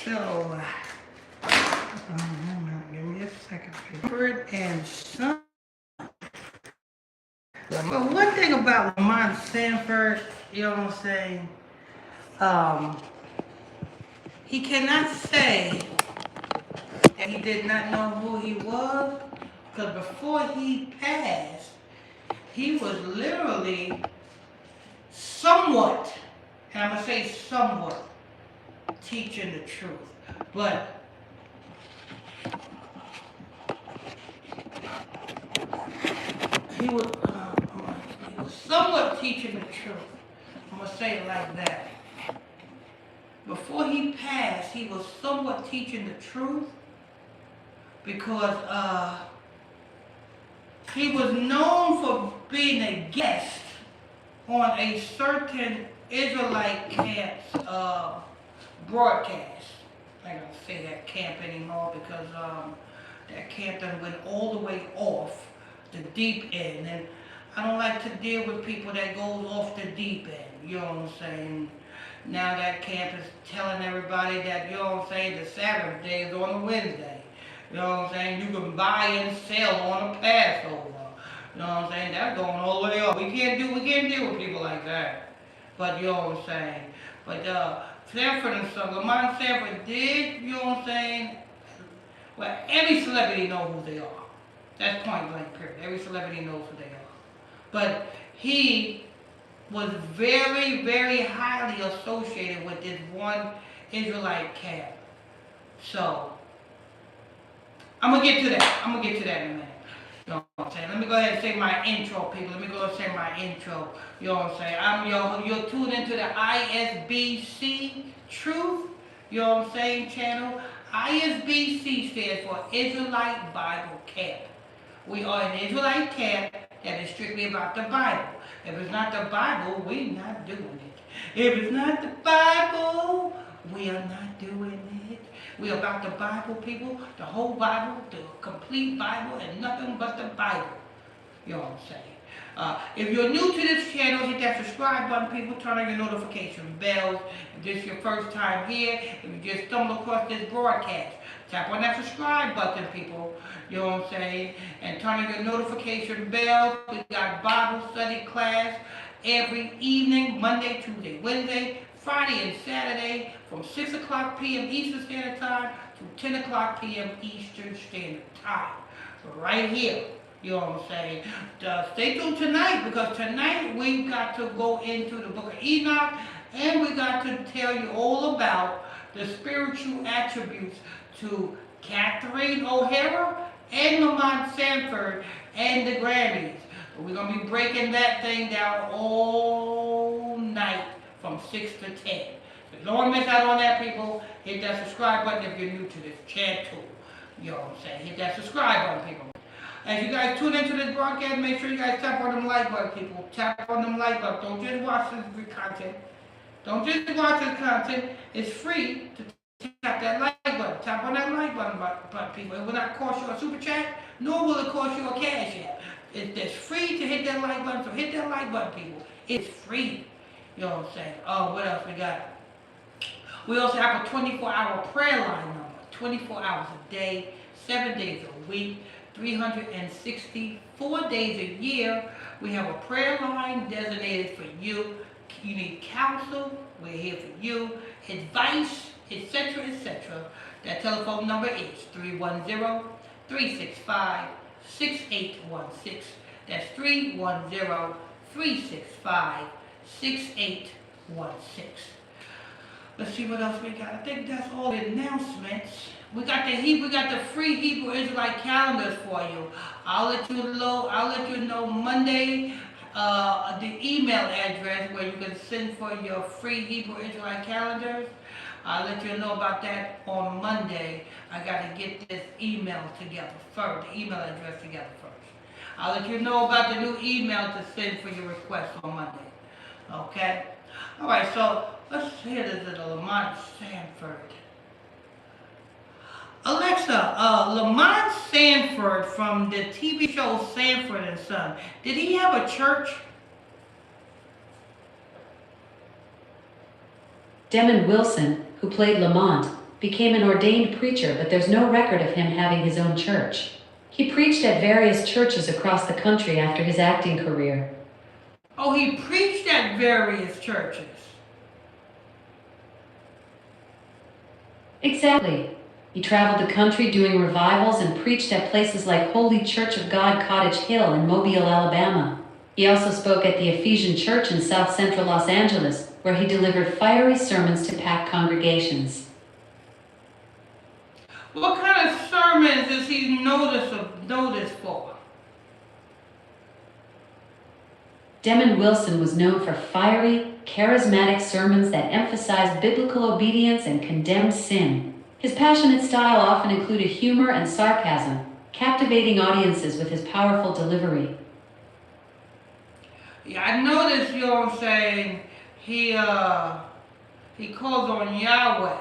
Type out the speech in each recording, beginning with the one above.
So, give me a second. Sanford and Son. But one thing about Lamont Sanford, you know what I'm saying? He cannot say that he did not know who he was, because before he passed, he was literally somewhat, and I'm going to say somewhat, teaching the truth. But he was somewhat teaching the truth. I'm going to say it like that. Before he passed, he was somewhat teaching the truth because he was known for being a guest on a certain Israelite camp's broadcast. I don't say that camp anymore because that camp done went all the way off the deep end, and I don't like to deal with people that goes off the deep end, you know what I'm saying? Now that camp is telling everybody that, you know what I'm saying, the Sabbath day is on a Wednesday. You know what I'm saying? You can buy and sell on a Passover. You know what I'm saying? That's going all the way up. We can't deal with people like that. But you know what I'm saying? But Sanford and Son, Lamont Sanford did, you know what I'm saying? Well, every celebrity knows who they are. That's point blank period. Every celebrity knows who they are. But he was very, very highly associated with this one Israelite camp. So, I'm going to get to that in a minute. You know what I'm saying? Let me go ahead and say my intro, people. Let me go ahead and say my intro. You know what I'm saying? You're tuned into the ISBC Truth, you know what I'm saying, channel. ISBC stands for Israelite Bible Camp. We are an Israelite camp that is strictly about the Bible. If it's not the Bible, we're not doing it. If it's not the Bible, we are not doing it. We're about the Bible, people, the whole Bible, the complete Bible, and nothing but the Bible. You know what I'm saying? If you're new to this channel, hit that subscribe button, people. Turn on your notification bells. If this is your first time here, if you just stumble across this broadcast, tap on that subscribe button, people. You know what I'm saying? And turn on your notification bells. We got Bible study class every evening, Monday, Tuesday, Wednesday, Friday, and Saturday from 6 o'clock p.m. Eastern Standard Time to 10 o'clock p.m. Eastern Standard Time. Right here. You know what I'm saying? Stay tuned tonight, because tonight we've got to go into the book of Enoch, and we got to tell you all about the spiritual attributes to Catherine O'Hara and Lamont Sanford and the Grammys. We're going to be breaking that thing down all night from 6 to 10. So if you don't want to miss out on that, people, hit that subscribe button if you're new to this channel. You know what I'm saying? Hit that subscribe button, people. As you guys tune into this broadcast, make sure you guys tap on them like button, people. Tap on them like button. Don't just watch this content. Don't just watch this content. It's free to tap that like button. Tap on that like button, people. It will not cost you a super chat, nor will it cost you a cash app. It's free to hit that like button, so hit that like button, people. It's free. You know what I'm saying? What else we got? We also have a 24-hour prayer line number. 24 hours a day, 7 days a week, 364 days a year. We have a prayer line designated for you. You need counsel, we're here for you. Advice, etc., etc. That telephone number is 310-365-6816. That's 310-365-6816. Let's see what else we got. I think that's all the announcements. We got the free Hebrew Israelite calendars for you. I'll let you know Monday the email address where you can send for your free Hebrew Israelite calendars. I'll let you know about that on Monday. I got to get this email together first, the email address together first. I'll let you know about the new email to send for your request on Monday. Okay? All right, so let's hear this little Lamont Sanford. Alexa, Lamont Sanford from the TV show Sanford and Son, did he have a church? Demon Wilson, who played Lamont, became an ordained preacher, but there's no record of him having his own church. He preached at various churches across the country after his acting career. Oh, he preached at various churches. Exactly. He traveled the country doing revivals and preached at places like Holy Church of God Cottage Hill in Mobile, Alabama. He also spoke at the Ephesian Church in South Central Los Angeles, where he delivered fiery sermons to packed congregations. What kind of sermons is he noticed for? Demon Wilson was known for fiery, charismatic sermons that emphasized biblical obedience and condemned sin. His passionate style often included humor and sarcasm, captivating audiences with his powerful delivery. Yeah, I noticed, you know what I'm saying, he calls on Yahweh.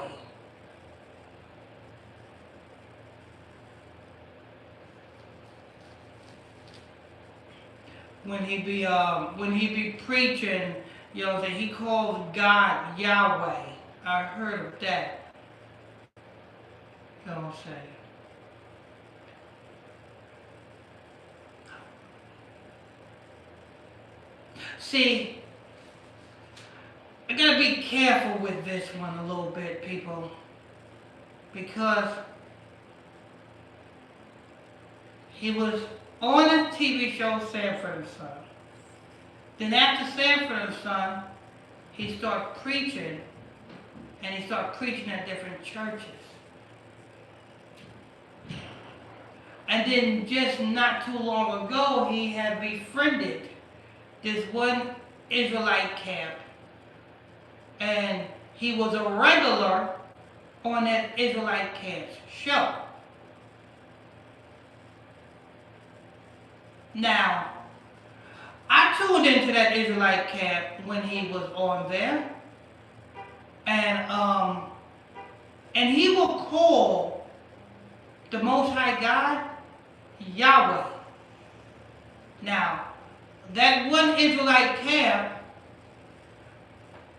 When he be preaching, you know, that he calls God Yahweh. I heard of that. You know what I'm saying? See, I gotta be careful with this one a little bit, people, because he was on a TV show, Sanford and Son. Then after Sanford and Son, he started preaching, and he started preaching at different churches. And then just not too long ago, he had befriended this one Israelite camp, and he was a regular on that Israelite camp's show. Now, I tuned into that Israelite camp when he was on there, and he will call the Most High God Yahweh. Now, that one Israelite camp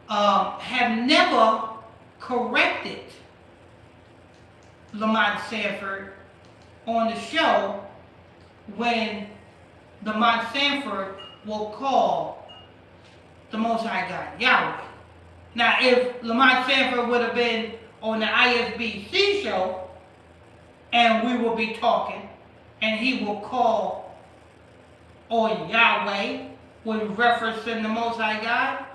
have never corrected Lamont Sanford on the show when Lamont Sanford will call the Most High God Yahweh. Now, if Lamont Sanford would have been on the ISBC show, and we will be talking, and he will call on Yahweh when referencing the Most High God,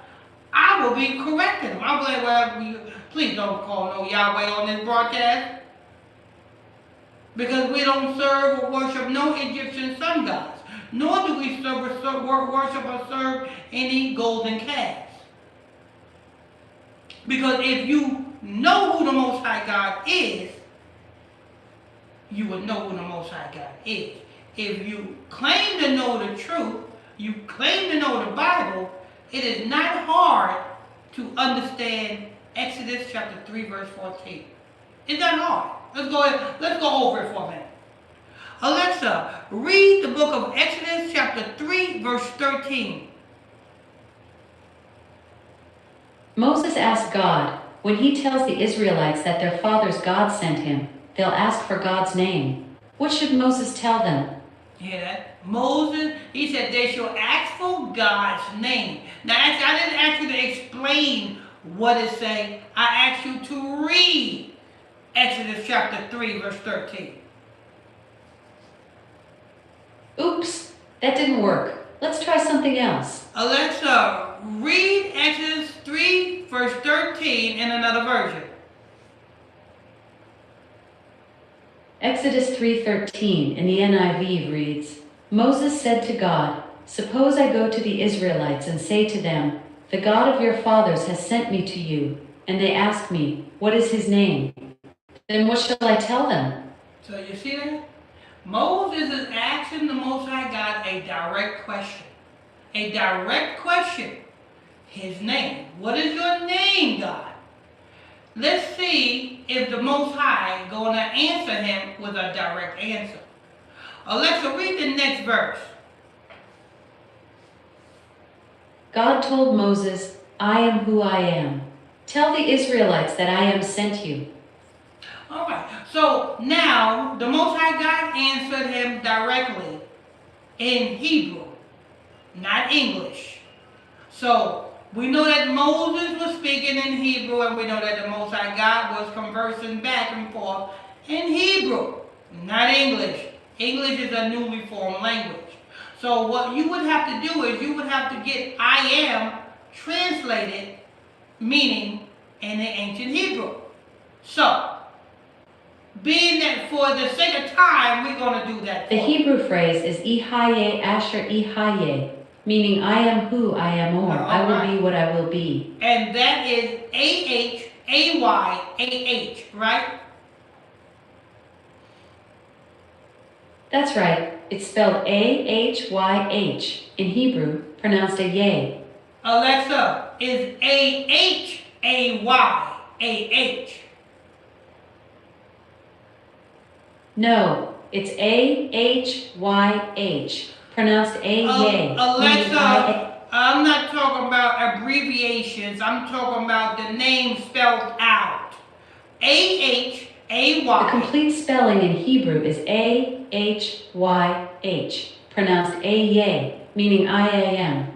I will be correcting him. I'll be like, well, please don't call no Yahweh on this broadcast, because we don't serve or worship no Egyptian sun gods, nor do we worship or serve any golden calves. Because if you know who the Most High God is, you will know who the Most High God is. If you claim to know the truth, you claim to know the Bible, it is not hard to understand Exodus chapter 3, verse 14. It's not hard. Let's go over it for a minute. Alexa, read the book of Exodus chapter 3, verse 13. Moses asked God, when he tells the Israelites that their father's God sent him, they'll ask for God's name. What should Moses tell them? Hear that? Moses, he said they shall ask for God's name. Now, I didn't ask you to explain what it say. I asked you to read Exodus chapter 3, verse 13. Oops, that didn't work. Let's try something else. Alexa, read Exodus 3, verse 13 in another version. Exodus 3:13 in the NIV reads, Moses said to God, suppose I go to the Israelites and say to them, the God of your fathers has sent me to you, and they ask me, what is his name? Then what shall I tell them? So you see that? Moses is asking the Most High God a direct question. A direct question. His name. What is your name, God? Let's see if the Most High going to answer him with a direct answer. Alexa, read the next verse. God told Moses, I am who I am. Tell the Israelites that I am sent you. Alright, so now the Most High God answered him directly in Hebrew, not English. So we know that Moses was speaking in Hebrew, and we know that the Most High God was conversing back and forth in Hebrew, not English. English is a newly formed language. So what you would have to do is you would have to get I am translated, meaning in the ancient Hebrew. So, being that for the sake of time, we're going to do that. The Hebrew phrase is Ihaye Asher Ihaye, meaning I am who I am, or I will be what I will be. And that is AHAYAH, right? That's right. It's spelled AHYH in Hebrew, pronounced a yay. Alexa, is AHAYAH? No, it's AHYH, pronounced a yay. Alexa, I'm not talking about abbreviations. I'm talking about the name spelled out. AHAY. The complete spelling in Hebrew is AHYH, pronounced a-yay, meaning I am.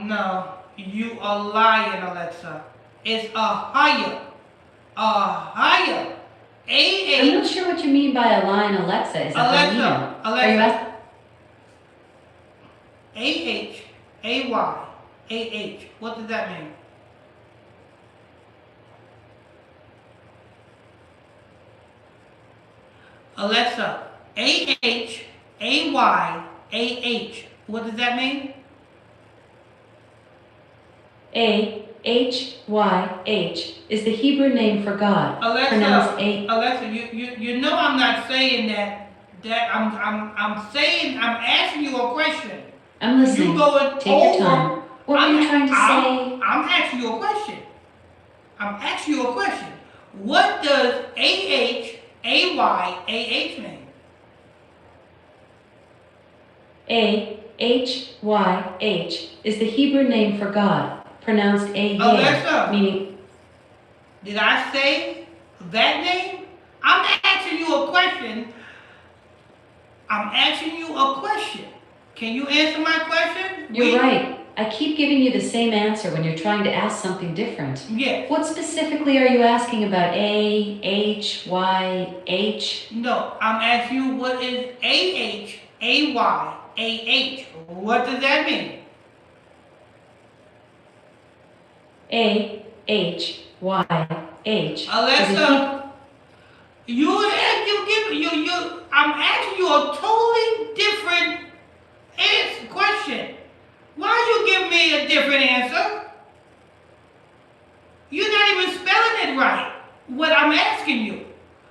No, you are lying, Alexa. It's a higher. I'm not sure what you mean by a line, Alexa. Is that Alexa, Are you asking? AHAYAH. What does that mean? Alexa, AHAYAH. What does that mean? AHYH is the Hebrew name for God. Alexa, you know I'm not saying that. I'm saying I'm asking you a question. I'm listening. You going Take your time. What are you trying to say? I'm asking you a question. What does AHAYAH mean? AHYH is the Hebrew name for God, pronounced a-yay, Alexa, meaning... Did I say that name? I'm asking you a question. Can you answer my question? You're right. I keep giving you the same answer when you're trying to ask something different. Yes. What specifically are you asking about AHYH? No, I'm asking you what is AHAYAH. What does that mean? AHYH. Alexa, I'm asking you a totally different question. Why you give me a different answer? You're not even spelling it right. What I'm asking you.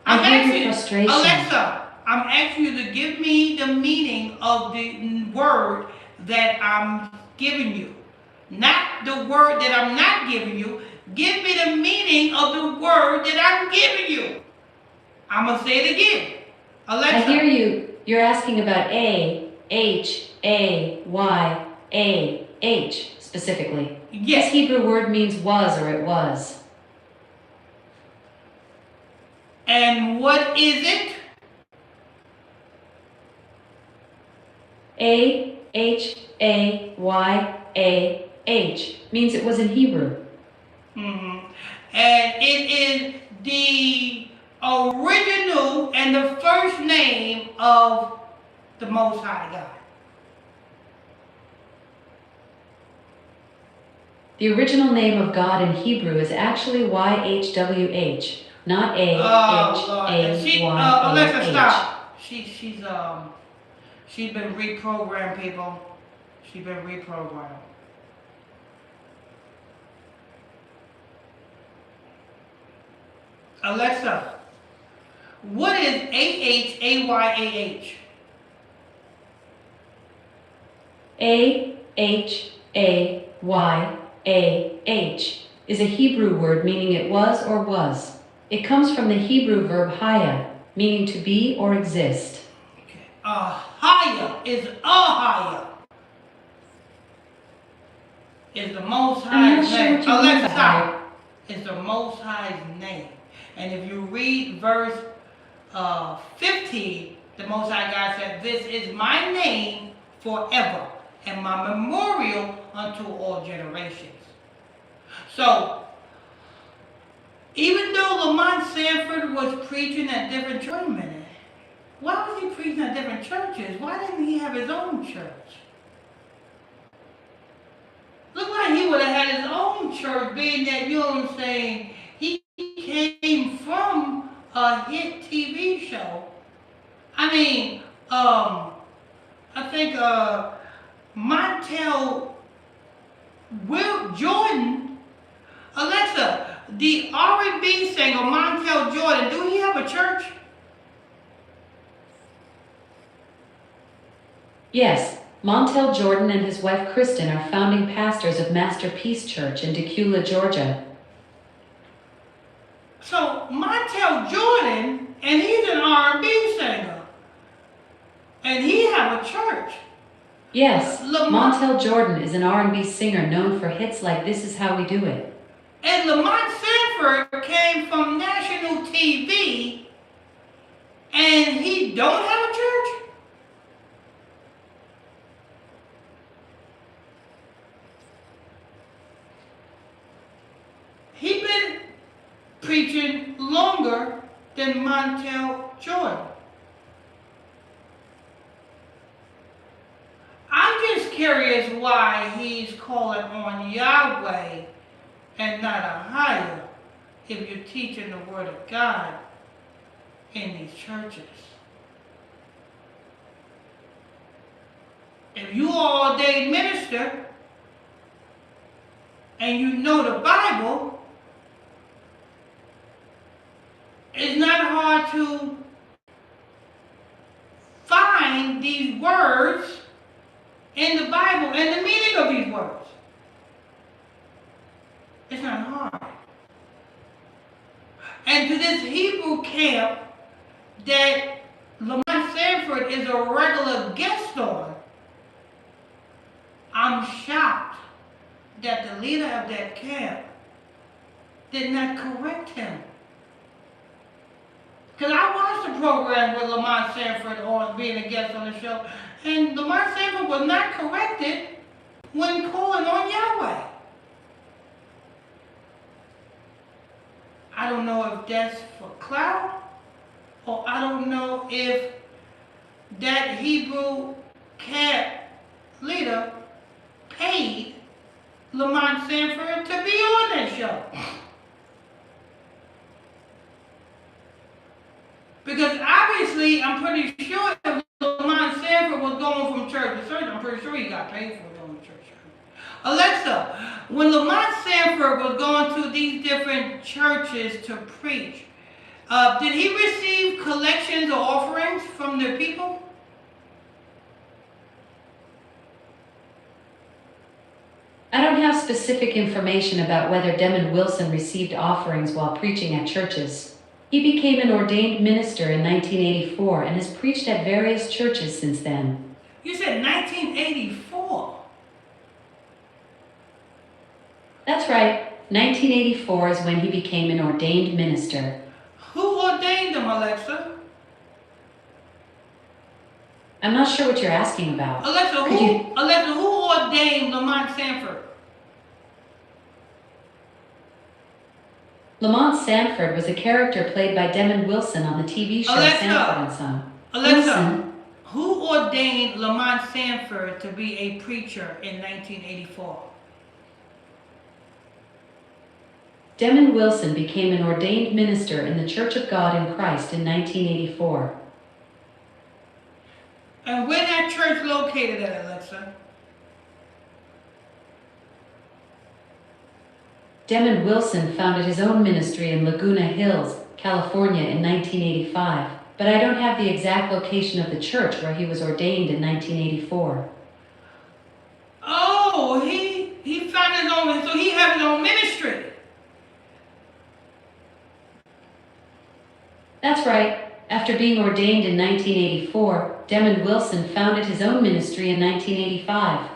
I hear your frustration. Alexa, I'm asking you to give me the meaning of the word that I'm giving you. Not the word that I'm not giving you. Give me the meaning of the word that I'm giving you. I'm going to say it again. Alexa. I hear you. You're asking about AHAYAH specifically. Yes. This Hebrew word means was or it was. And what is it? AHAYAH means it was in Hebrew. Mm-hmm. And it is the original and the first name of the Most High God. The original name of God in Hebrew is actually YHWH, not AHAYAH. Alexa, stop. She's been reprogrammed, people. She's been reprogrammed. Alexa, what is AHAYAH? AHAYAH is a Hebrew word meaning it was or was. It comes from the Hebrew verb haya, meaning to be or exist. Okay. Haya is ahaya. Is the Most High's name. Alexa, stop. Is the Most High's name. And if you read verse 15, the Most High God said, "This is my name forever, and my memorial unto all generations." So, even though Lamont Sanford was preaching at different churches, wait a minute, why was he preaching at different churches? Why didn't he have his own church? Looked like he would have had his own church, being that, you know what I'm saying, he came from a hit TV show. I mean, I think Montel Will Jordan, Alexa, the R&B singer Montel Jordan, do he have a church? Yes, Montel Jordan and his wife Kristen are founding pastors of Masterpiece Church in Decula, Georgia. So Montel Jordan, and he's an R&B singer, and he have a church. Yes, Montel Jordan is an R&B singer known for hits like This Is How We Do It. And Lamont Sanford came from national TV, and he don't have a church? He been preaching longer than Montel Jordan. I'm just curious why he's calling on Yahweh and not a higher if you're teaching the Word of God in these churches. If you are ordained minister and you know the Bible, it's not hard to find these words in the Bible and the meaning of these words. It's not hard. And to this Hebrew camp that Lamont Sanford is a regular guest on, I'm shocked that the leader of that camp did not correct him. Because I watched the program with Lamont Sanford on being a guest on the show, and Lamont Sanford was not corrected when calling on Yahweh. I don't know if that's for clout, or I don't know if that Hebrew camp leader paid Lamont Sanford to be on that show. Because obviously, I'm pretty sure if Lamont Sanford was going from church to church, I'm pretty sure he got paid for going to church. Alexa, when Lamont Sanford was going to these different churches to preach, did he receive collections or offerings from the people? I don't have specific information about whether Demon Wilson received offerings while preaching at churches. He became an ordained minister in 1984 and has preached at various churches since then. You said 1984? That's right. 1984 is when he became an ordained minister. Who ordained him, Alexa? I'm not sure what you're asking about. Alexa, who ordained Lamont Sanford? Lamont Sanford was a character played by Demon Wilson on the TV show Sanford and Son. Alexa, who ordained Lamont Sanford to be a preacher in 1984? Demon Wilson became an ordained minister in the Church of God in Christ in 1984. And where that church located at, Alexa? Demon Wilson founded his own ministry in Laguna Hills, California in 1985, but I don't have the exact location of the church where he was ordained in 1984. Oh, he found his own, so he had his own ministry. That's right. After being ordained in 1984, Demon Wilson founded his own ministry in 1985.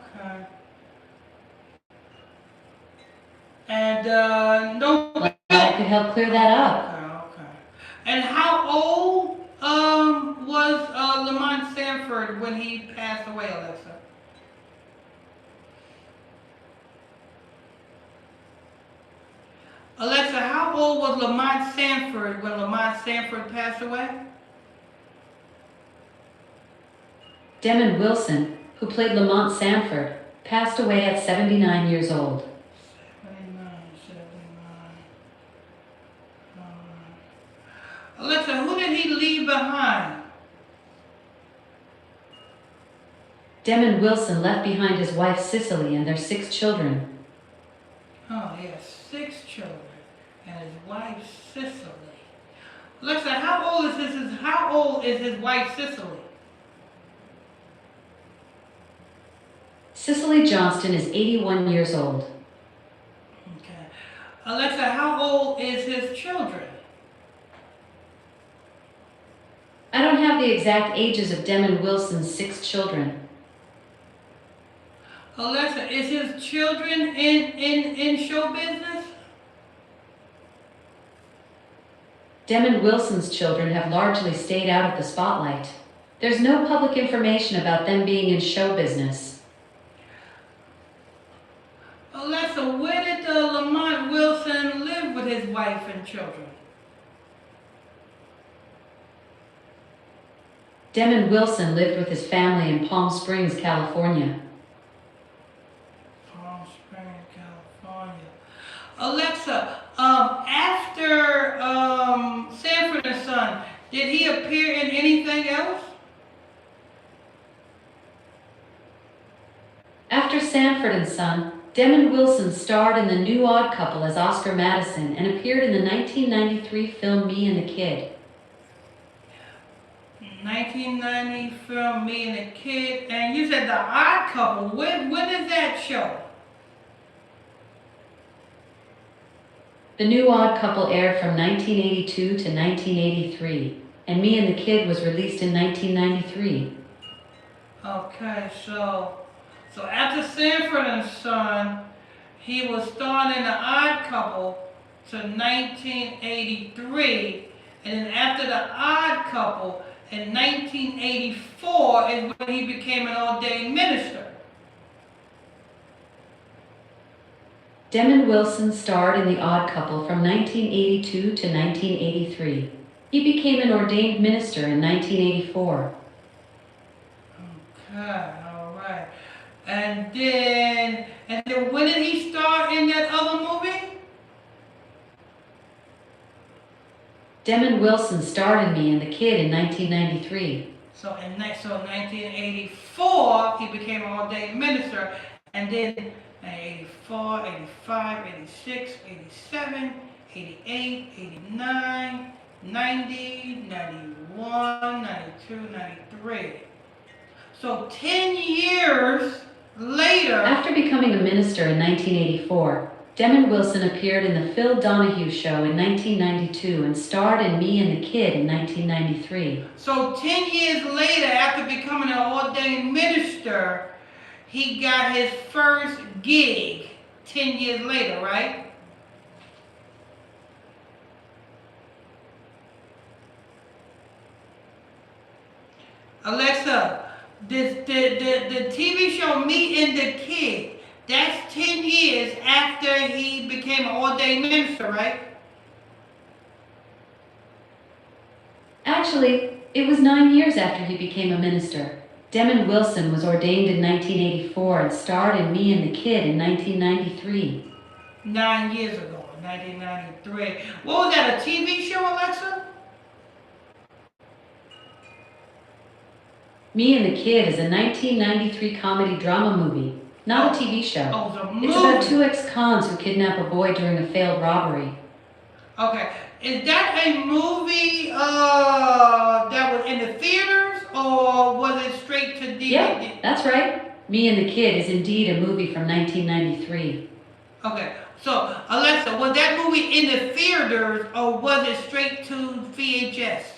Okay. no. Glad I could help clear that up. Okay. And how old was Lamont Sanford when he passed away, Alexa? Alexa, how old was Lamont Sanford when Lamont Sanford passed away? Demon Wilson, who played Lamont Sanford, passed away at 79 years old. 79, 79. Alexa, who did he leave behind? Demon Wilson left behind his wife Cicely and their 6 children. Oh, he has 6 children and his wife Cicely. Alexa, how old is his wife Cicely? Cicely Johnston is 81 years old. Okay. Alexa, how old is his children? I don't have the exact ages of Demon Wilson's 6 children. Alexa, is his children in show business? Demon Wilson's children have largely stayed out of the spotlight. There's no public information about them being in show business. Alexa, where did Lamont Wilson live with his wife and children? Demon Wilson lived with his family in Palm Springs, California. Palm Springs, California. Alexa, after Sanford and Son, did he appear in anything else? After Sanford and Son, Demon Wilson starred in The New Odd Couple as Oscar Madison and appeared in the 1993 film Me and the Kid. 1990 film Me and the Kid, and you said The Odd Couple. When is that show? The New Odd Couple aired from 1982 to 1983, and Me and the Kid was released in 1993. Okay, so after Sanford and Son, he was starring in The Odd Couple to 1983, and then after The Odd Couple, in 1984 is when he became an ordained minister. Demon Wilson starred in The Odd Couple from 1982 to 1983. He became an ordained minister in 1984. Okay, all right. And then when did he star in that other movie? Demon Wilson starred in Me and the Kid in 1993. So in 1984, he became an ordained minister, and then 84, 85, 86, 87, 88, 89, 90, 91, 92, 93. So 10 years later... After becoming a minister in 1984, Demon Wilson appeared in The Phil Donahue Show in 1992 and starred in Me and the Kid in 1993. So 10 years later, after becoming an ordained minister, he got his first gig 10 years later, right? Alexa, the TV show Me and the Kid, that's 10 years after he became an ordained minister, right? Actually, it was 9 years after he became a minister. Demon Wilson was ordained in 1984 and starred in Me and the Kid in 1993. 9 years ago, 1993. What was that, a TV show, Alexa? Me and the Kid is a 1993 comedy drama movie, not a TV show. Oh, it's a movie. It's about 2 ex-cons who kidnap a boy during a failed robbery. Okay. Is that a movie that was in the theaters, or was it straight to DVD? Yeah, that's right. Me and the Kid is indeed a movie from 1993. Okay. So, Alexa, was that movie in the theaters, or was it straight to VHS?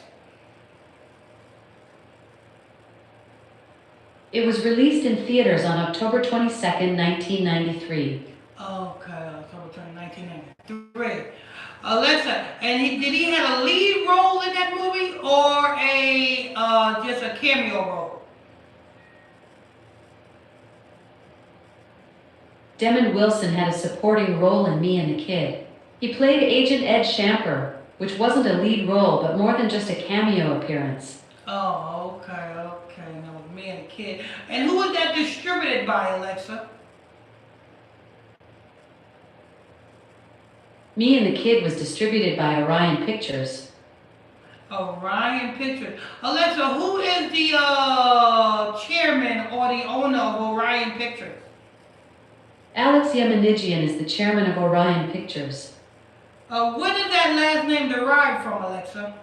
It was released in theaters on October 22, 1993. Okay, October 20, 1993. Alexa, and did he have a lead role in that movie or a just a cameo role? Demond Wilson had a supporting role in Me and the Kid. He played Agent Ed Shamper, which wasn't a lead role but more than just a cameo appearance. Oh, okay, okay. That was Me and the Kid. And who was that distributed by, Alexa? Me and the Kid was distributed by Orion Pictures. Orion Pictures. Alexa, who is the chairman or the owner of Orion Pictures? Alex Yemenigian is the chairman of Orion Pictures. Where did that last name derive from, Alexa?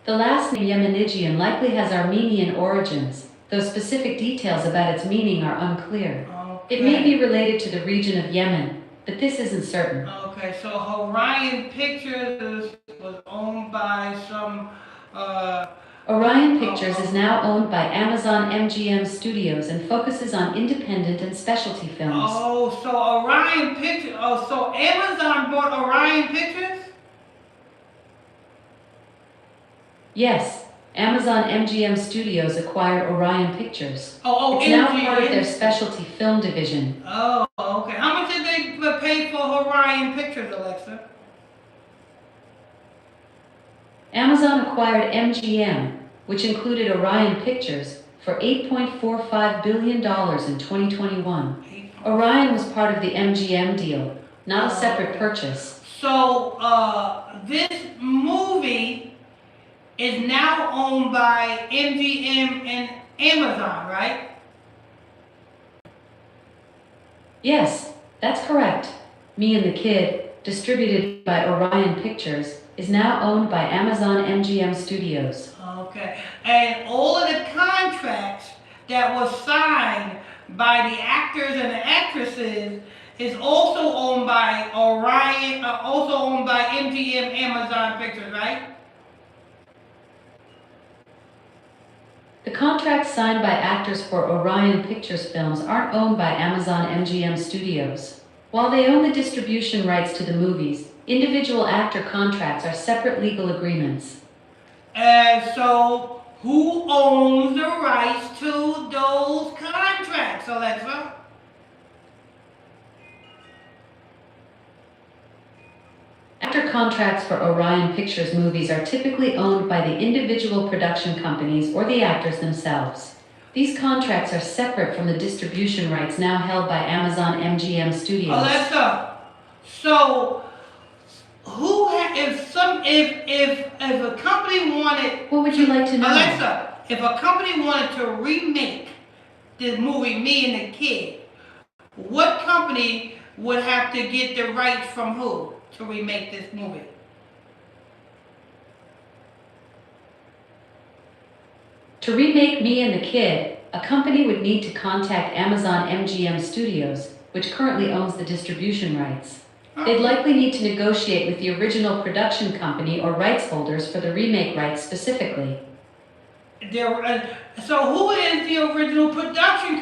The last name Yemenigian likely has Armenian origins, though specific details about its meaning are unclear. Okay. It may be related to the region of Yemen, but this isn't certain. Okay, so Orion Pictures was owned by some. Orion Pictures is now owned by Amazon MGM Studios and focuses on independent and specialty films. Oh, so Orion Pictures. Oh, so Amazon bought Orion Pictures? Yes, Amazon MGM Studios acquired Orion Pictures. Oh, it's now part of their specialty film division. Oh, okay. How much did they pay for Orion Pictures, Alexa? Amazon acquired MGM, which included Orion Pictures, for $8.45 billion in 2021. Orion was part of the MGM deal, not a separate purchase. So, this movie is now owned by MGM and Amazon, right? Yes, that's correct. Me and the Kid, distributed by Orion Pictures, is now owned by Amazon MGM Studios. Okay. And all of the contracts that was signed by the actors and the actresses is also owned by Orion, also owned by MGM Amazon Pictures, right? The contracts signed by actors for Orion Pictures films aren't owned by Amazon MGM Studios. While they own the distribution rights to the movies, individual actor contracts are separate legal agreements. And so, who owns the rights to those contracts, Alexa? Actor contracts for Orion Pictures movies are typically owned by the individual production companies or the actors themselves. These contracts are separate from the distribution rights now held by Amazon MGM Studios. Alexa, so if a company wanted, what would you like to know? Alexa, if a company wanted to remake this movie Me and the Kid, what company would have to get the rights from who to remake this movie? To remake Me and the Kid, a company would need to contact Amazon MGM Studios, which currently owns the distribution rights. They'd likely need to negotiate with the original production company or rights holders for the remake rights specifically. So who is the original production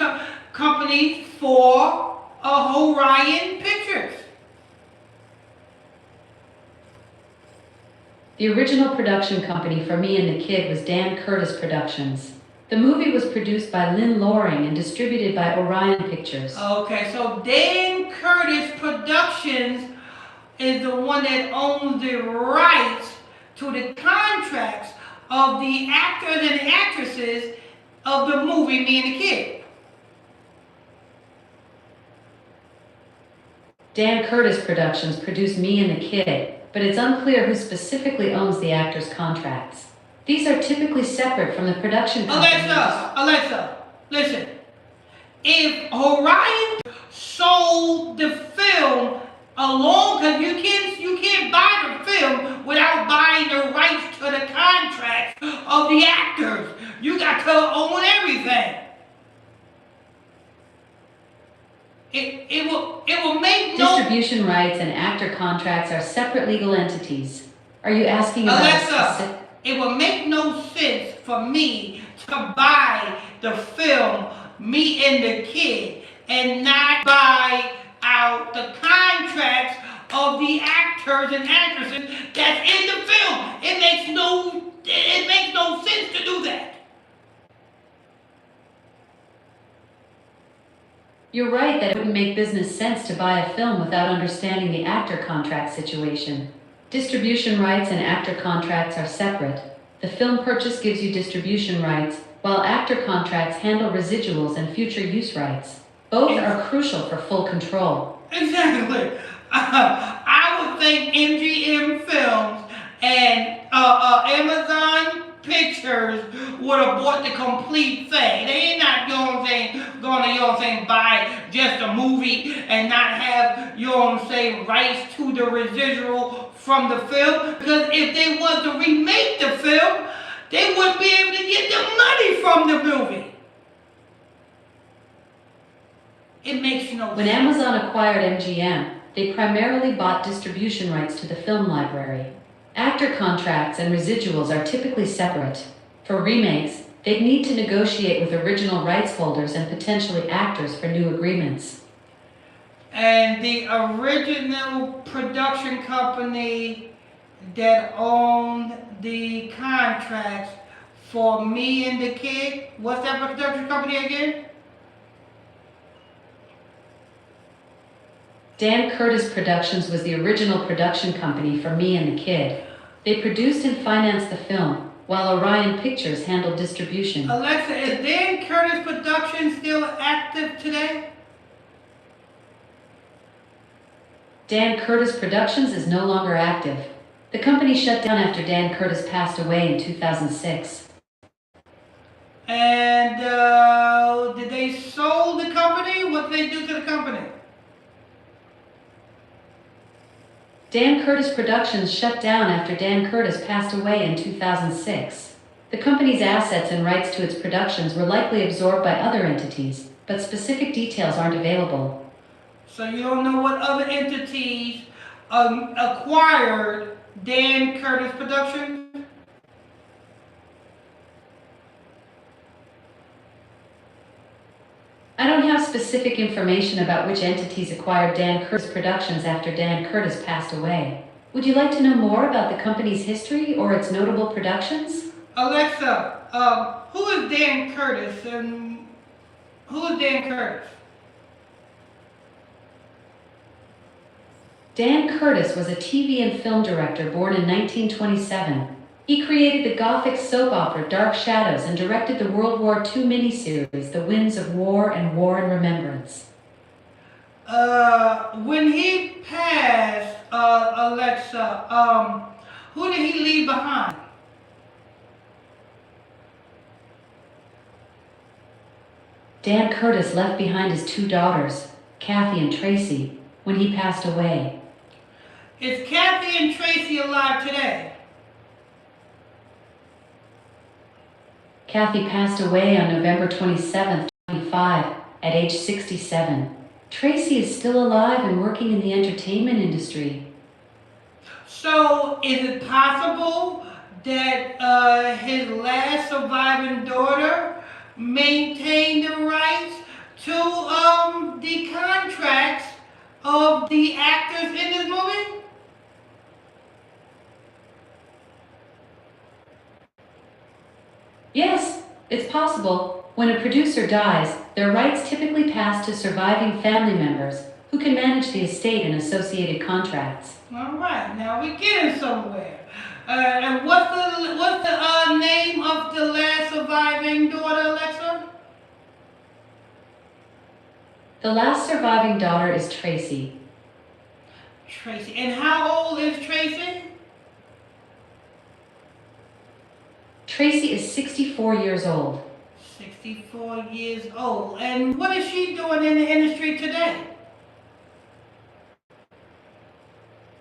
company for Orion Pictures? The original production company for Me and the Kid was Dan Curtis Productions. The movie was produced by Lynn Loring and distributed by Orion Pictures. Okay, so Dan Curtis Productions is the one that owns the rights to the contracts of the actors and the actresses of the movie Me and the Kid. Dan Curtis Productions produced Me and the Kid, but it's unclear who specifically owns the actors' contracts. These are typically separate from the production companies. Alexa, listen. If Orion sold the film along, because you can't buy the film without buying the rights to the contracts of the actors. You got to own everything. It will make no... Distribution rights and actor contracts are separate legal entities. Are you asking about... Alexa, it will make no sense for me to buy the film Me and the Kid and not buy out the contracts of the actors and actresses that's in the film. It makes no sense to do that. You're right that it wouldn't make business sense to buy a film without understanding the actor contract situation. Distribution rights and actor contracts are separate. The film purchase gives you distribution rights, while actor contracts handle residuals and future use rights. Both are crucial for full control. Exactly. I would think MGM Films and Amazon Pictures would have bought the complete thing. They ain't not, gonna buy just a movie and not have, rights to the residual from the film. Because if they want to remake the film, they wouldn't be able to get the money from the movie. It makes no sense. When Amazon acquired MGM, they primarily bought distribution rights to the film library. Actor contracts and residuals are typically separate. For remakes, they'd need to negotiate with original rights holders and potentially actors for new agreements. And the original production company that owned the contracts for Me and the Kid, what's that production company again? Dan Curtis Productions was the original production company for Me and the Kid. They produced and financed the film, while Orion Pictures handled distribution. Alexa, is Dan Curtis Productions still active today? Dan Curtis Productions is no longer active. The company shut down after Dan Curtis passed away in 2006. And did they sold the company? What did they do to the company? Dan Curtis Productions shut down after Dan Curtis passed away in 2006. The company's assets and rights to its productions were likely absorbed by other entities, but specific details aren't available. So you don't know what other entities acquired Dan Curtis Productions? I don't have specific information about which entities acquired Dan Curtis Productions after Dan Curtis passed away. Would you like to know more about the company's history or its notable productions? Alexa, who is Dan Curtis and who is Dan Curtis? Dan Curtis was a TV and film director born in 1927. He created the Gothic soap opera Dark Shadows and directed the World War II miniseries The Winds of War and War and Remembrance. When he passed, Alexa, who did he leave behind? Dan Curtis left behind his two daughters, Kathy and Tracy, when he passed away. Is Kathy and Tracy alive today? Kathy passed away on November 27, 25, at age 67. Tracy is still alive and working in the entertainment industry. So, is it possible that his last surviving daughter maintained the rights to the contracts of the actors in this movie? Yes, it's possible. When a producer dies, their rights typically pass to surviving family members who can manage the estate and associated contracts. All right, now we're getting somewhere. And what's the name of the last surviving daughter, Alexa? The last surviving daughter is Tracy. Tracy. And how old is Tracy? Tracy is 64 years old. 64 years old. And what is she doing in the industry today?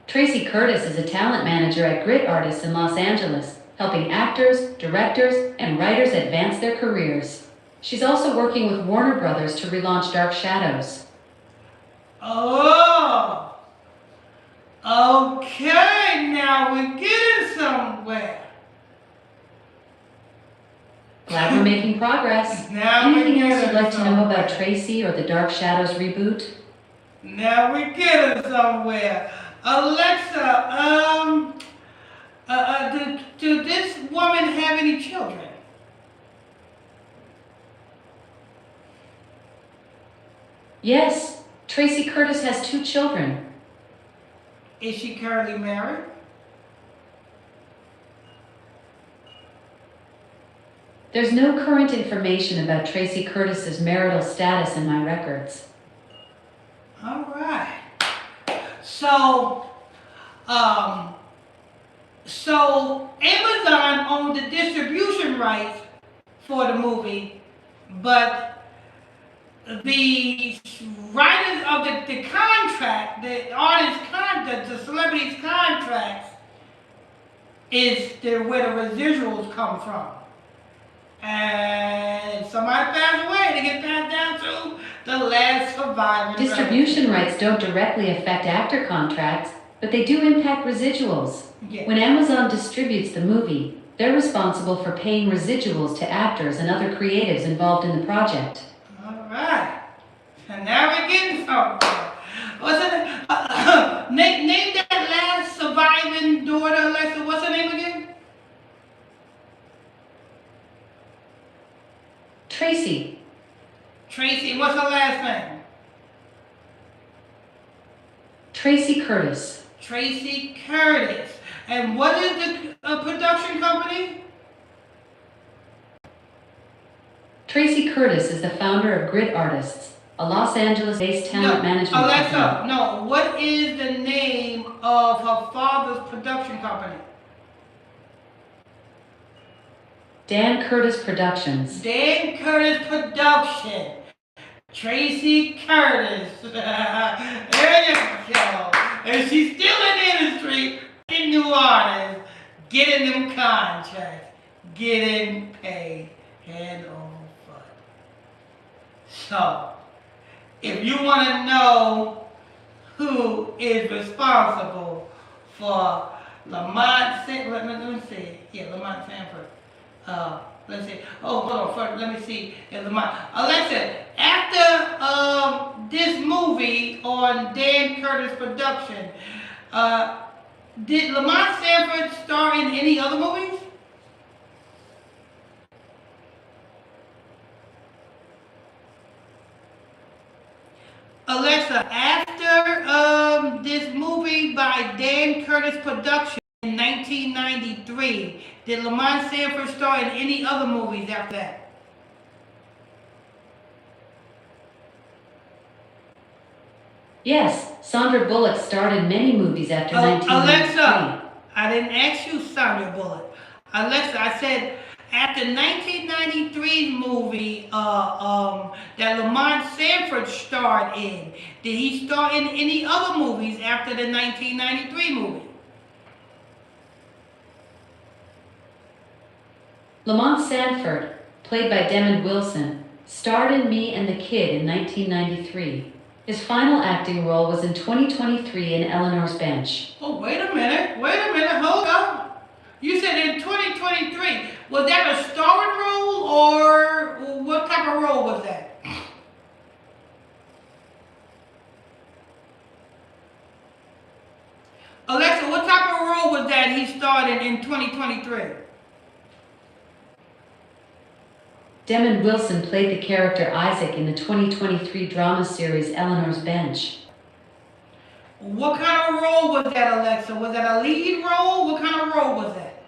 Tracy Curtis is a talent manager at Grit Artists in Los Angeles, helping actors, directors, and writers advance their careers. She's also working with Warner Brothers to relaunch Dark Shadows. Oh! Okay, now we're getting somewhere. Glad we're making progress. Now we Anything get else you'd it like to know about somewhere. Tracy or the Dark Shadows reboot? Now we get it somewhere. Alexa, do this woman have any children? Yes, Tracy Curtis has 2 children. Is she currently married? There's no current information about Tracy Curtis's marital status in my records. All right. So, so Amazon owned the distribution rights for the movie, but the writers of the contract, the artist's contract, the celebrity's contracts, is where the residuals come from. And somebody passed away, they get passed down to the last surviving Distribution relative. rights don't directly affect actor contracts, but they do impact residuals. Yeah. When Amazon distributes the movie, they're responsible for paying residuals to actors and other creatives involved in the project. All right. And now we're getting something. What's her name? Name that last surviving daughter, Alexa. What's her name again? Tracy. Tracy. What's her last name? Tracy Curtis. Tracy Curtis. And what is the production company? Tracy Curtis is the founder of Grid Artists, a Los Angeles-based talent management company. Alexa, no. What is the name of her father's production company? Dan Curtis Productions. Dan Curtis Production. Tracy Curtis. There you go. And she's still in the industry, getting new artists, getting them contracts, getting paid hand over foot. So, if you want to know who is responsible for Lamont, let me see. Yeah, Lamont Sanford. Let's see. Oh, hold on. First, let me see. Alexa, after this movie on Dan Curtis production, did Lamont Sanford star in any other movies? Alexa, after this movie by Dan Curtis production in 1993, did Lamont Sanford star in any other movies after that? Yes, Sandra Bullock starred in many movies after 1993. Alexa, I didn't ask you Sandra Bullock. Alexa, I said after 1993's movie that Lamont Sanford starred in, did he star in any other movies after the 1993 movie? Lamont Sanford, played by Demond Wilson, starred in Me and the Kid in 1993. His final acting role was in 2023 in Eleanor's Bench. Oh, wait a minute, hold up. You said in 2023, was that a starring role or what type of role was that? Alexa, what type of role was that he starred in 2023? Demond Wilson played the character Isaac in the 2023 drama series Eleanor's Bench. What kind of role was that, Alexa? Was that a lead role? What kind of role was that?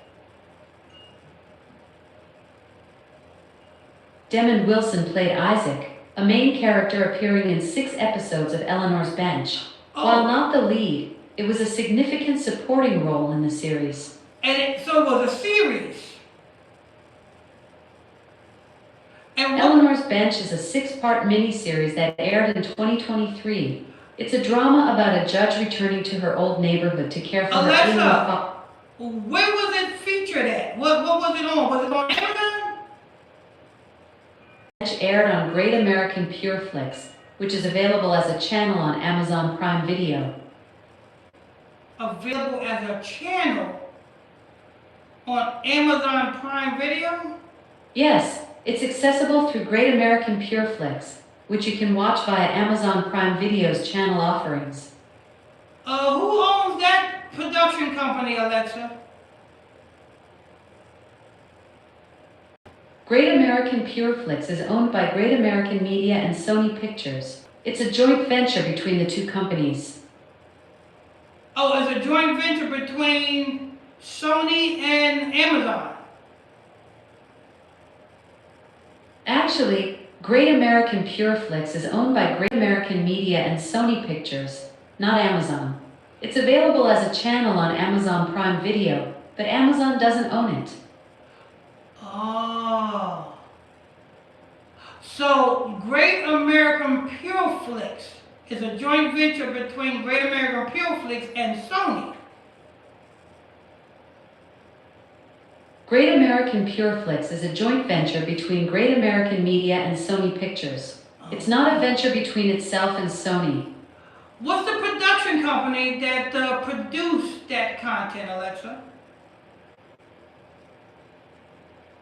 Demond Wilson played Isaac, a main character appearing in 6 episodes of Eleanor's Bench. While not the lead, it was a significant supporting role in the series. So it was a series. And Eleanor's Bench is a 6-part miniseries that aired in 2023. It's a drama about a judge returning to her old neighborhood to care for her ailing father. Where was it featured at? What was it on? Was it on Amazon? Bench aired on Great American Pureflix, which is available as a channel on Amazon Prime Video. Available as a channel on Amazon Prime Video? Yes, it's accessible through Great American Pureflix, which you can watch via Amazon Prime Video's channel offerings. Who owns that production company, Alexa? Great American Pureflix is owned by Great American Media and Sony Pictures. It's a joint venture between the two companies. Oh, it's a joint venture between Sony and Amazon. Actually, Great American Pureflix is owned by Great American Media and Sony Pictures, not Amazon. It's available as a channel on Amazon Prime Video, but Amazon doesn't own it. Oh. So, Great American Pureflix is a joint venture between Great American Pureflix and Sony. Great American Pureflix is a joint venture between Great American Media and Sony Pictures. It's not a venture between itself and Sony. What's the production company that produced that content, Alexa?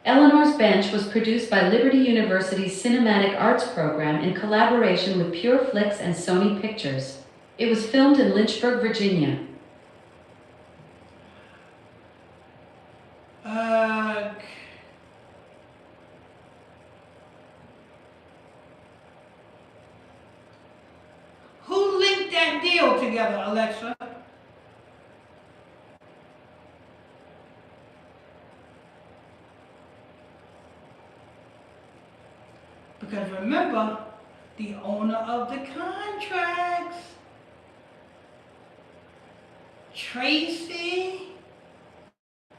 Eleanor's Bench was produced by Liberty University's Cinematic Arts program in collaboration with Pureflix and Sony Pictures. It was filmed in Lynchburg, Virginia. Who linked that deal together, Alexa? Because remember, the owner of the contracts, Tracy,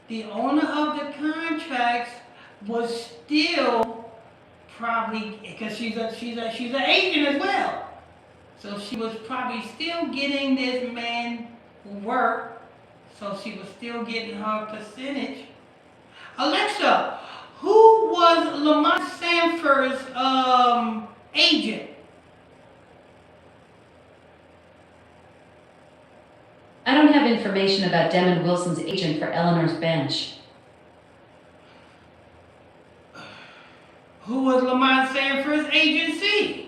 the owner of the contracts was still probably, because she's an agent as well. So she was probably still getting this man work, so she was still getting her percentage. Alexa, who was Lamont Sanford's agent? I don't have information about Demond Wilson's agent for Eleanor's Bench. Who was Lamont Sanford's agency?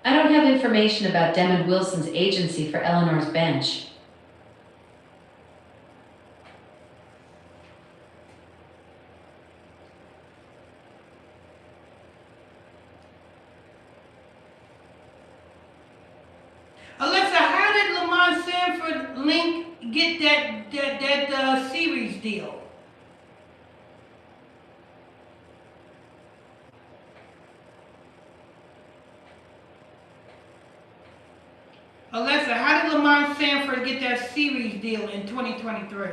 I don't have information about Demond Wilson's agency for Eleanor's Bench. Alexa, how did Lamont Sanford get that series deal? Alexa, how did Lamont Sanford get that series deal in 2023?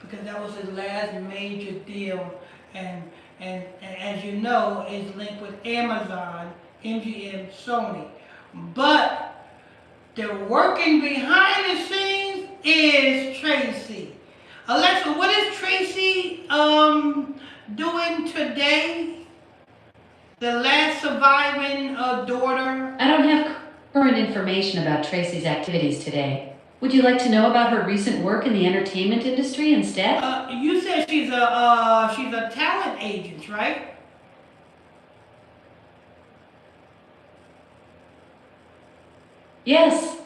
Because that was his last major deal, and as you know, is linked with Amazon, MGM, Sony. But the working behind the scenes is Tracy. Alexa, what is Tracy doing today? The last surviving daughter? I don't have current information about Tracy's activities today. Would you like to know about her recent work in the entertainment industry instead? You said she's a talent agent, right? Yes,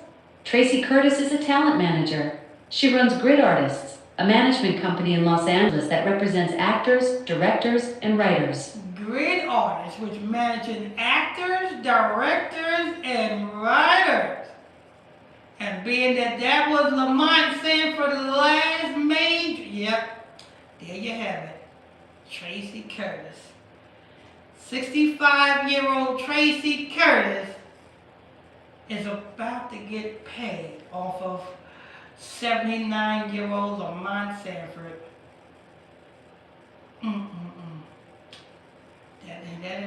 Tracy Curtis is a talent manager. She runs Grid Artists, a management company in Los Angeles that represents actors, directors, and writers. Grid Artists, which manages actors, directors, and writers. And being that was Lamont Sanford's last major, yep, there you have it. Tracy Curtis. 65-year-old Tracy Curtis is about to get paid off of 79-year-old Lamont Sanford.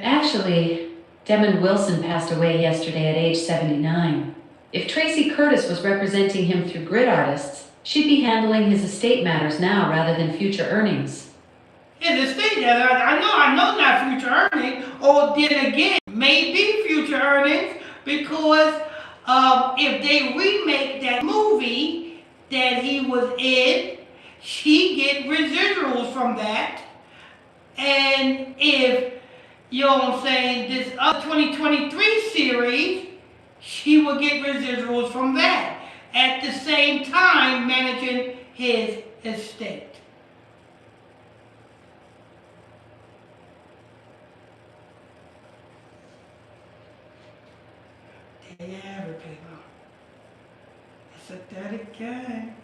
Actually, Demond Wilson passed away yesterday at age 79. If Tracy Curtis was representing him through Grid Artists, she'd be handling his estate matters now rather than future earnings. His estate matters? I know not future earnings, or then again, maybe future earnings, because If they remake that movie that he was in, she get residuals from that. And if, you know what I'm saying, this other 2023 series, she will get residuals from that. At the same time, managing his estate. There you have it, people. It's a pathetic game.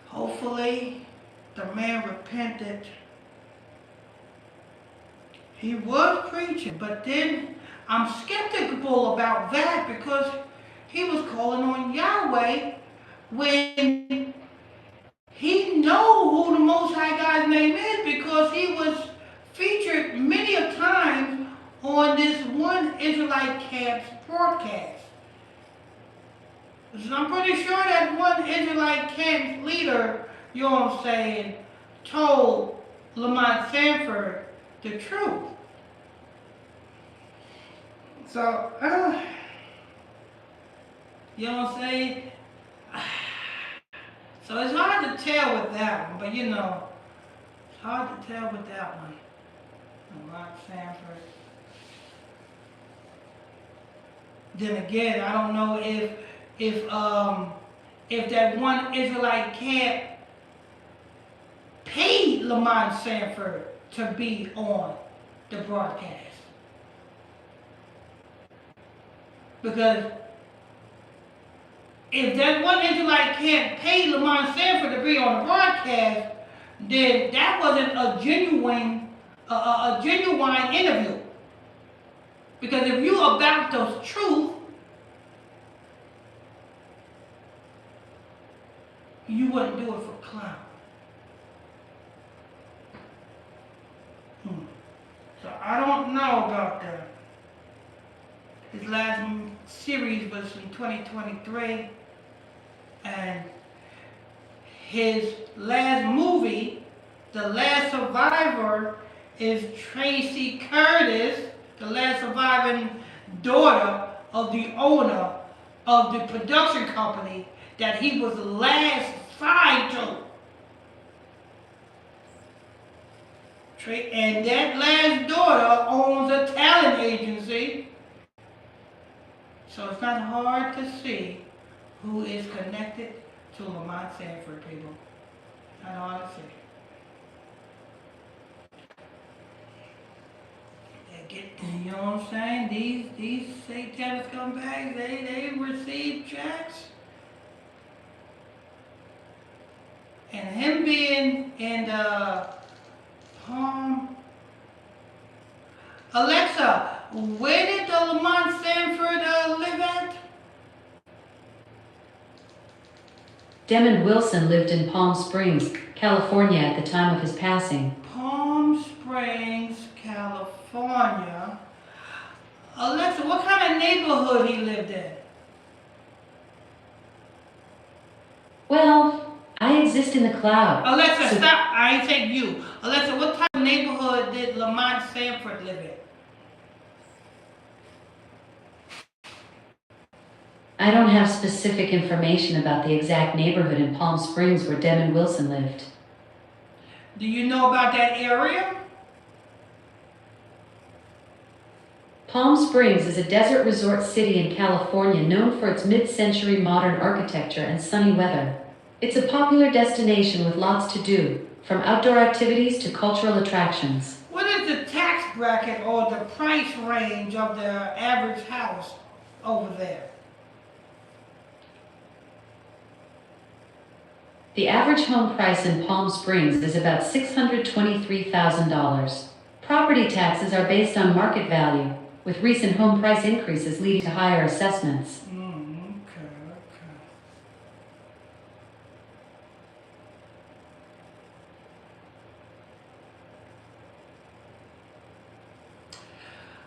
Hopefully, the man repented. He was preaching, but then I'm skeptical about that because he was calling on Yahweh when he know who the Most High God's name is because he was featured many a times on this one Israelite camp's broadcast. So I'm pretty sure that one Israelite camp leader, you know what I'm saying, told Lamont Sanford the truth. So, you know what I'm saying? So it's hard to tell with that one, but you know, it's hard to tell with that one. Lamont Sanford. Then again, I don't know if that one Israelite camp paid Lamont Sanford to be on the broadcast. Because if that one Israelite camp paid Lamont Sanford to be on the broadcast, then that wasn't a genuine interview. Because if you about the truth, you wouldn't do it for clout. So I don't know about that. His last series was in 2023, and his last movie, The Last Survivor, is Tracy Curtis, the last surviving daughter of the owner of the production company that he was last signed to. And that last daughter owns a talent agency. So it's not hard to see who is connected to Lamont Sanford, people. Not hard to see. You know what I'm saying? These satanic scumbags, they receive checks. And him being in Palm. Alexa, where did the Lamont Sanford live at? Demond Wilson lived in Palm Springs, California at the time of his passing. Palm Springs, California. Alexa, what kind of neighborhood he lived in? Well, I exist in the cloud. Alexa, stop. I ain't saying you. Alexa, what type of neighborhood did Lamont Sanford live in? I don't have specific information about the exact neighborhood in Palm Springs where Demond Wilson lived. Do you know about that area? Palm Springs is a desert resort city in California known for its mid-century modern architecture and sunny weather. It's a popular destination with lots to do, from outdoor activities to cultural attractions. What is the tax bracket or the price range of the average house over there? The average home price in Palm Springs is about $623,000. Property taxes are based on market value, with recent home price increases leading to higher assessments. Okay.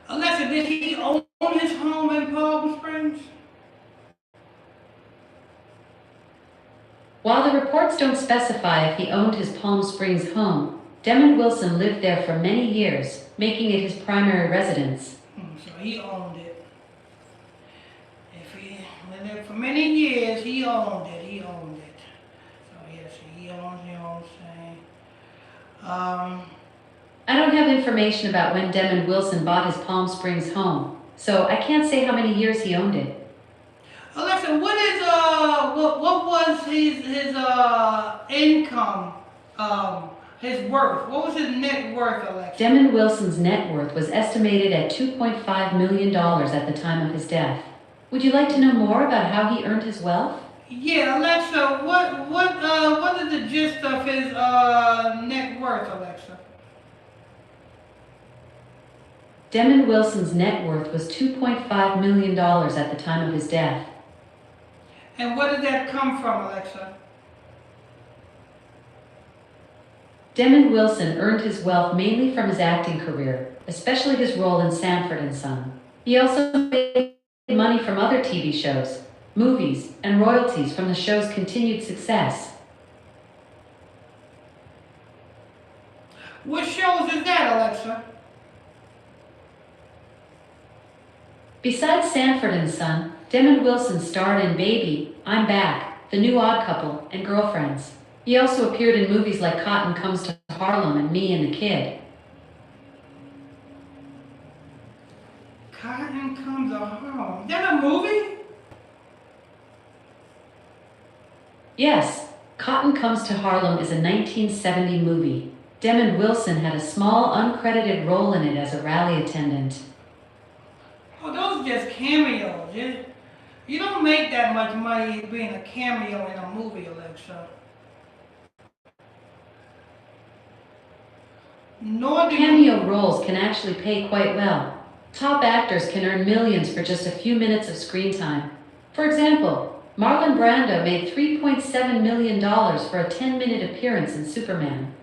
Alexa, did he own his home in Palm Springs? While the reports don't specify if he owned his Palm Springs home, Demond Wilson lived there for many years, making it his primary residence. So he owned it. And then for many years, he owned it. He owned it. So yes, he owns. You know what I'm saying? I don't have information about when Demon Wilson bought his Palm Springs home, so I can't say how many years he owned it. Alexa, what was his income, his worth? What was his net worth, Alexa? Demon Wilson's net worth was estimated at $2.5 million at the time of his death. Would you like to know more about how he earned his wealth? Yeah, Alexa, what is the gist of his net worth, Alexa? Demon Wilson's net worth was $2.5 million at the time of his death. And where did that come from, Alexa? Demon Wilson earned his wealth mainly from his acting career, especially his role in Sanford and Son. He also made money from other TV shows, movies, and royalties from the show's continued success. What shows is that, Alexa? Besides Sanford and Son, Demon Wilson starred in Baby, I'm Back, The New Odd Couple, and Girlfriends. He also appeared in movies like Cotton Comes to Harlem and Me and the Kid. Cotton Comes to Harlem. Is that a movie? Yes, Cotton Comes to Harlem is a 1970 movie. Demon Wilson had a small, uncredited role in it as a rally attendant. Oh, those are just cameos. You don't make that much money being a cameo in a movie, Alexa. Nor do Cameo roles can actually pay quite well. Top actors can earn millions for just a few minutes of screen time. For example, Marlon Brando made $3.7 million for a 10-minute appearance in Superman.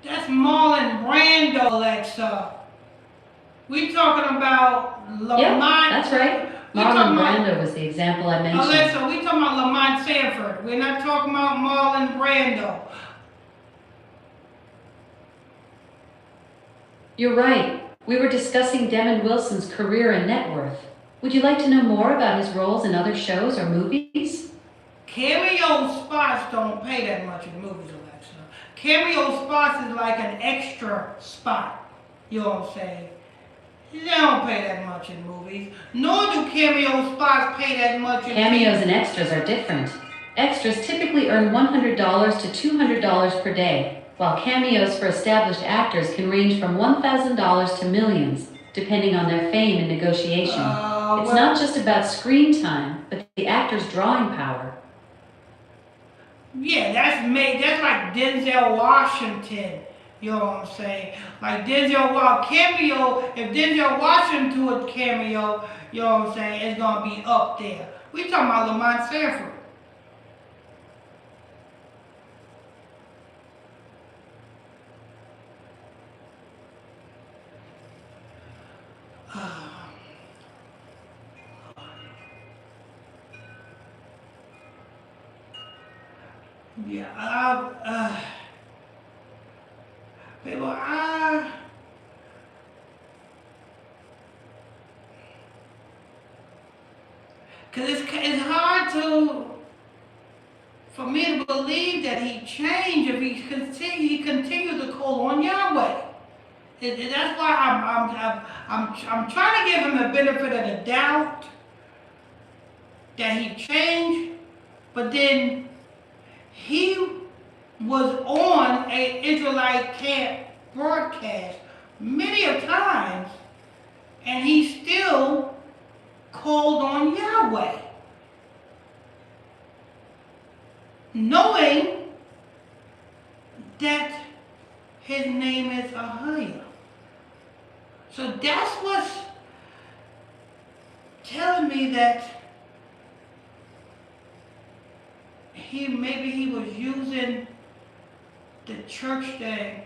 That's Marlon Brando, Alexa. We talking about Lamont. Yep, that's right. Marlon Brando was the example I mentioned. Alexa, we talking about Lamont Sanford. We're not talking about Marlon Brando. You're right. We were discussing Demon Wilson's career and net worth. Would you like to know more about his roles in other shows or movies? Cameo spots don't pay that much in movies, Alexa. Cameo spots is like an extra spot. You know what I'm saying? They don't pay that much in movies. Nor do cameo spots pay that much in Cameos and extras are different. Extras typically earn $100 to $200 per day, while cameos for established actors can range from $1,000 to millions, depending on their fame and negotiation. It's not just about screen time, but the actor's drawing power. Yeah, that's like Denzel Washington. You know what I'm saying? Like cameo, if Denzel Washington do a cameo, you know what I'm saying, it's gonna be up there. We talking about Lamont Sanford. Yeah, people, cause it's hard for me to believe that he changed if he continued to call on Yahweh. That's why I'm trying to give him the benefit of the doubt that he changed, but then he was on a Israelite camp broadcast many a times, and he still called on Yahweh, knowing that his name is Ahiah. So that's what's telling me that maybe he was using the church thing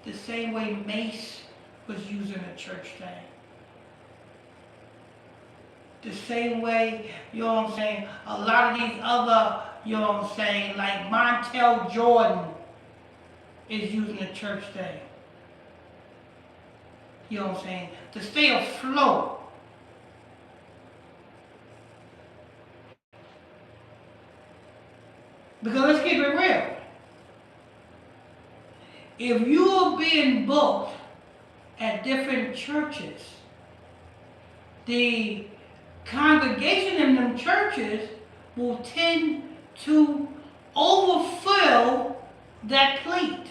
the same way Mace was using the church thing. The same way, you know what I'm saying, a lot of these other, you know what I'm saying, like Montel Jordan is using the church thing. You know what I'm saying? To stay afloat. Because let's keep it real. If you are being booked at different churches, the congregation in them churches will tend to overfill that plate,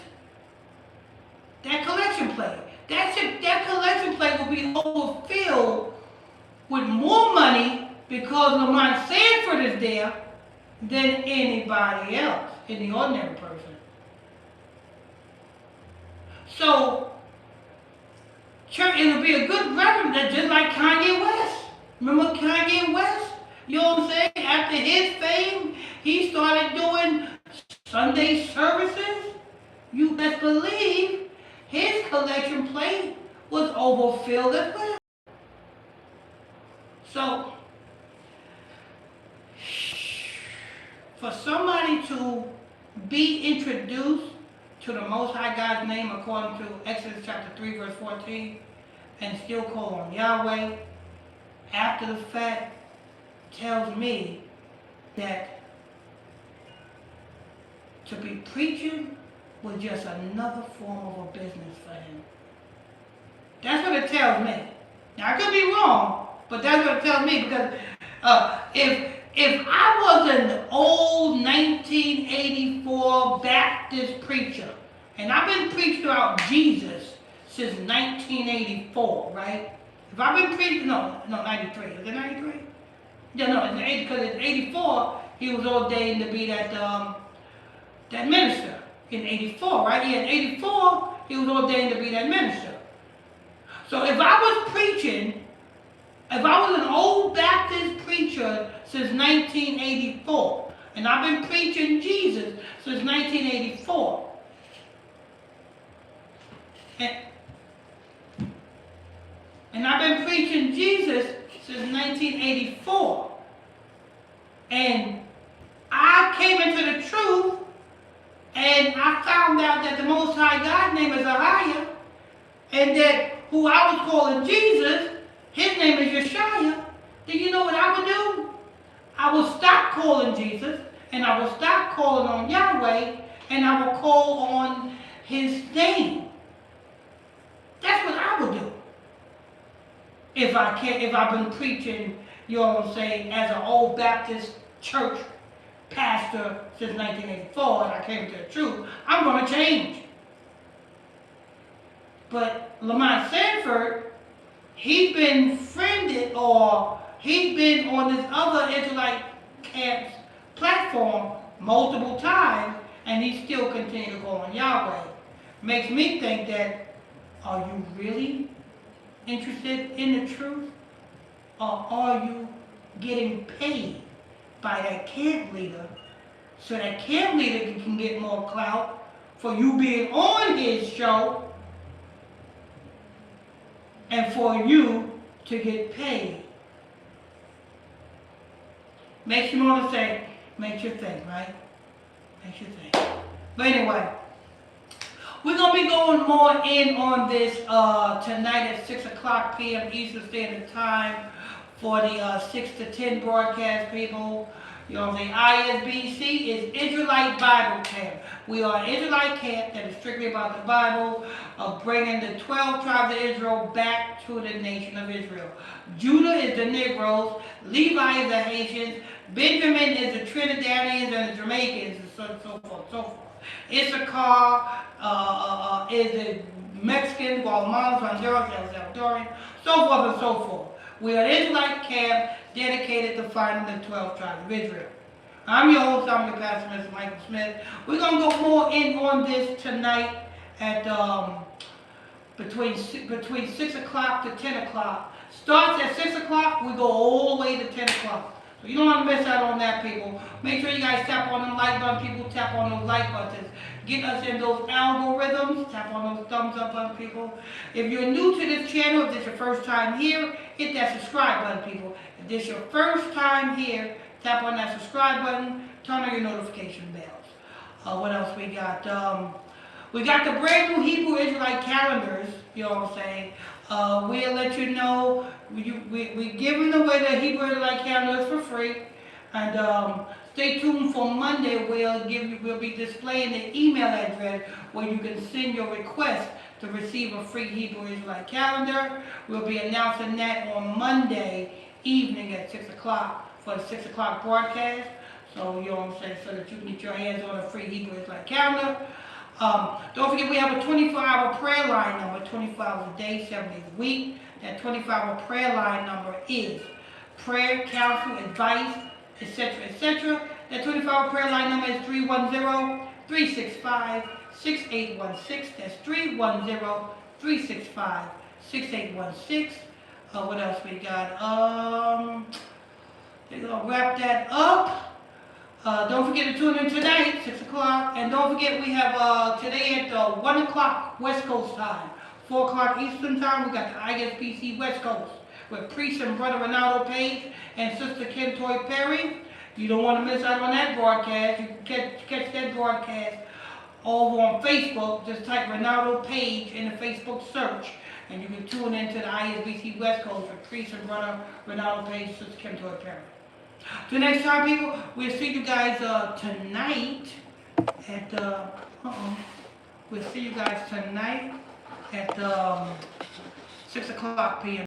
that collection plate. That collection plate will be overfilled with more money because Lamont Sanford is there than anybody else, any ordinary person. So, church, it'll be a good reference that just like Kanye West. Remember Kanye West? You know what I'm saying? After his fame, he started doing Sunday services. You best believe his collection plate was overfilled as well. So, for somebody to be introduced to the Most High God's name according to Exodus chapter 3 verse 14 and still call on Yahweh after the fact tells me that to be preaching was just another form of a business for him. That's what it tells me. Now I could be wrong, but that's what it tells me because if I was an old 1984 Baptist preacher, and I've been preaching about Jesus since 1984, right? If I've been preaching, no, 93. Is it 93? Yeah, no, it's 80 because in 84 he was ordained to be that minister. In 84, right? Yeah, in 84 he was ordained to be that minister. So if I was preaching, if I was an old Baptist preacher since 1984, and I've been preaching Jesus since 1984, and I've been preaching Jesus since 1984, and I came into the truth, and I found out that the Most High God's name is Ahia, and that who I was calling Jesus, his name is Yeshua, then you know what I would do? I will stop calling Jesus, and I will stop calling on Yahweh, and I will call on his name. That's what I would do. If I've been preaching, you know what I'm saying, as an old Baptist church pastor since 1984, and I came to the truth, I'm going to change. But Lamont Sanford, he's been friended or he's been on this other Israelite camp's platform multiple times, and he still continues to go on Yahweh. Makes me think that, are you really interested in the truth? Or are you getting paid by that camp leader so that camp leader can get more clout for you being on his show and for you to get paid? Makes you want to say, makes you think, right? Makes you think. But anyway, we're going to be going more in on this tonight at 6 o'clock p.m. Eastern Standard Time for the 6 to 10 broadcast people. You know, the ISBC is Israelite Bible Camp. We are an Israelite camp that is strictly about the Bible, of bringing the 12 tribes of Israel back to the nation of Israel. Judah is the Negroes, Levi is the Haitians, Benjamin is the Trinidadians and the Jamaicans, and so forth, so forth. Issachar is the Mexicans, Guatemalans, Honduras, El Salvadorian, so forth and so forth. We are an Israelite camp dedicated to finding the 12 tribes of Israel. I'm your host, I'm your pastor, Mr. Michael Smith. We're going to go more in on this tonight at between 6 o'clock to 10 o'clock. Starts at 6 o'clock, we go all the way to 10 o'clock. So you don't want to miss out on that, people. Make sure you guys tap on the like button, people. Tap on those like buttons. Get us in those algorithms. Tap on those thumbs up button, people. If you're new to this channel, if this is your first time here, hit that subscribe button, people. If this is your first time here, tap on that subscribe button. Turn on your notification bells. What else we got? We got the brand new Hebrew Israelite calendars. You know what I'm saying? We'll let you know. We're giving away the Hebrew Israelite calendars for free. And stay tuned for Monday. We'll be displaying the email address where you can send your request to receive a free Hebrew Israelite calendar. We'll be announcing that on Monday evening at 6 o'clock for the 6 o'clock broadcast. So, you know what I'm saying, so that you can get your hands on a free Hebrew Israelite calendar. Don't forget we have a 24-hour prayer line number, 24 hours a day, 7 days a week. That 24-hour prayer line number is prayer, counsel, advice, etc., etc. That 24-hour prayer line number is 310-365-6816. That's 310-365-6816. What else we got? They're gonna wrap that up. Don't forget to tune in tonight, 6 o'clock. And don't forget we have today at 1 o'clock West Coast time, 4 o'clock Eastern time, we got the ISBC West Coast with Priest and Brother Ronaldo Page and Sister Kentoy Perry. You don't want to miss out on that broadcast. You can catch that broadcast over on Facebook. Just type Ronaldo Page in the Facebook search, and you can tune into the ISBC West Coast with Priest and Brother Ronaldo Page, Sister Kentoy Perry. Till next time, people, we'll see you guys tonight at we'll see you guys tonight at 6 o'clock p.m.